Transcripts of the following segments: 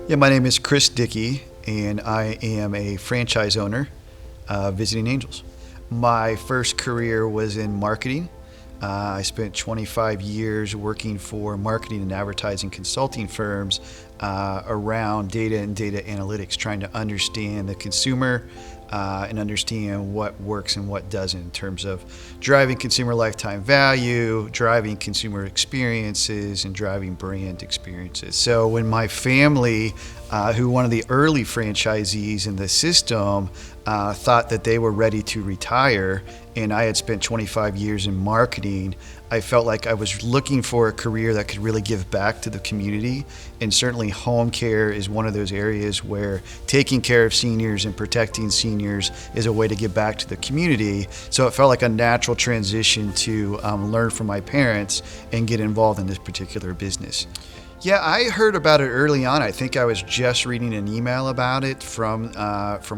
Yeah, my name is Chris Dickey, and I am a franchise owner, Visiting Angels. My first career was in marketing. I spent 25 years working for marketing and advertising consulting firms around data and data analytics, trying to understand the consumer and understand what works and what doesn't in terms of driving consumer lifetime value, driving consumer experiences, and driving brand experiences. So when my family, who one of the early franchisees in the system, thought that they were ready to retire, and I had spent 25 years in marketing, I felt like I was looking for a career that could really give back to the community. And certainly home care is one of those areas where taking care of seniors and protecting seniors is a way to give back to the community. So it felt like a natural transition to learn from my parents and get involved in this particular business. Yeah, I heard about it early on. I think I was just reading an email about it from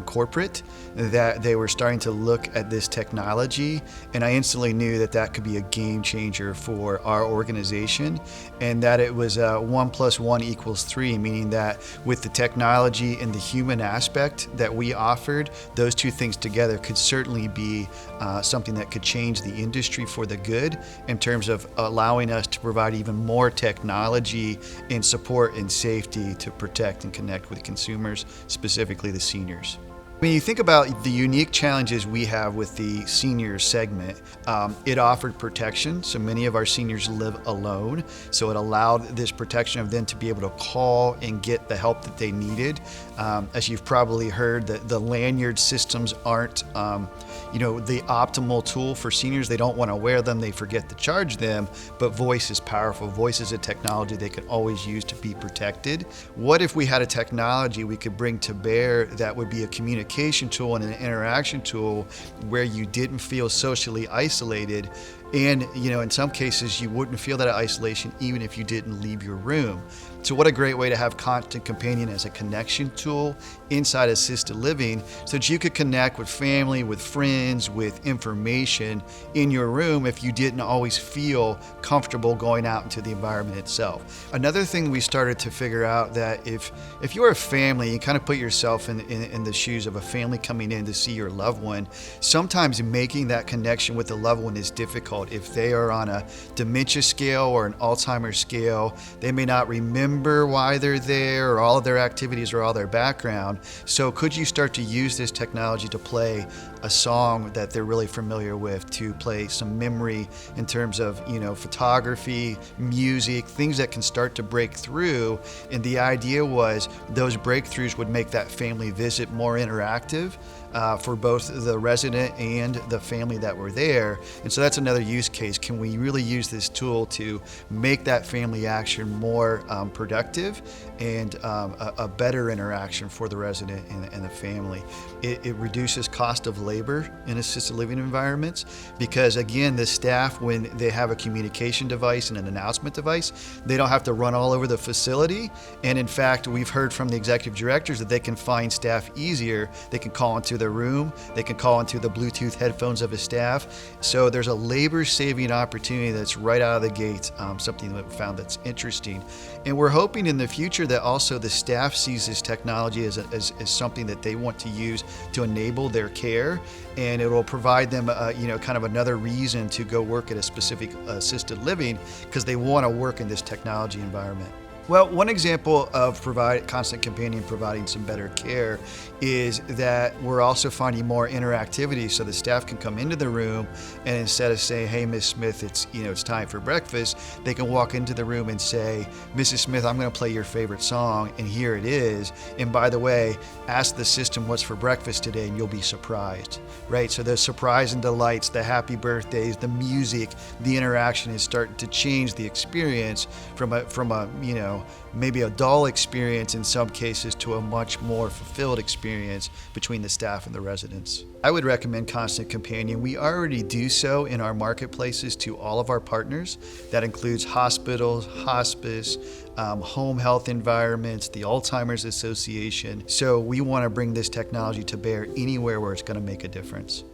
corporate, that they were starting to look at this technology, and I instantly knew that that could be a game changer for our organization, and that it was 1 + 1 = 3, meaning that with the technology and the human aspect that we offered, those two things together could certainly be something that could change the industry for the good in terms of allowing us to provide even more technology and support and safety to protect and connect with consumers, specifically the seniors. When you think about the unique challenges we have with the senior segment, it offered protection. So many of our seniors live alone. So it allowed this protection of them to be able to call and get the help that they needed. As you've probably heard, the lanyard systems aren't the optimal tool for seniors. They don't want to wear them, they forget to charge them, but voice is powerful. Voice is a technology they can always use to be protected. What if we had a technology we could bring to bear that would be a communication tool and an interaction tool where you didn't feel socially isolated, and in some cases you wouldn't feel that isolation even if you didn't leave your room. So what a great way to have Constant Companion as a connection tool inside assisted living, so that you could connect with family, with friends, with information in your room if you didn't always feel comfortable going out into the environment itself. Another thing we started to figure out, that if you're a family, you kind of put yourself in the shoes of a family coming in to see your loved one, sometimes making that connection with the loved one is difficult. If they are on a dementia scale or an Alzheimer's scale, they may not remember why they're there or all of their activities or all their background. So could you start to use this technology to play a song that they're really familiar with, to play some memory in terms of photography, music, things that can start to break through? And the idea was those breakthroughs would make that family visit more interactive for both the resident and the family that were there. And so that's another use case. Can we really use this tool to make that family action more productive and a better interaction for the resident and the family? It reduces cost of labor in assisted living environments, because again, the staff, when they have a communication device and an announcement device, they don't have to run all over the facility. And in fact, we've heard from the executive directors that they can find staff easier. They can call into their room, they can call into the Bluetooth headphones of a staff. So there's a labor saving opportunity that's right out of the gate, something that we found that's interesting. And we're hoping in the future that also the staff sees this technology as something that they want to use to enable their care, and it will provide them kind of another reason to go work at a specific assisted living, because they want to work in this technology environment. Well, one example of Constant Companion providing some better care is that we're also finding more interactivity, so the staff can come into the room, and instead of saying, "Hey, Miss Smith, it's time for breakfast," they can walk into the room and say, "Mrs. Smith, I'm going to play your favorite song, and here it is. And by the way, ask the system what's for breakfast today, and you'll be surprised." Right? So the surprise and delights, the happy birthdays, the music, the interaction is starting to change the experience from a maybe a dull experience in some cases to a much more fulfilled experience between the staff and the residents. I would recommend Constant Companion. We already do so in our marketplaces to all of our partners. That includes hospitals, hospice, home health environments, the Alzheimer's Association. So we want to bring this technology to bear anywhere where it's going to make a difference.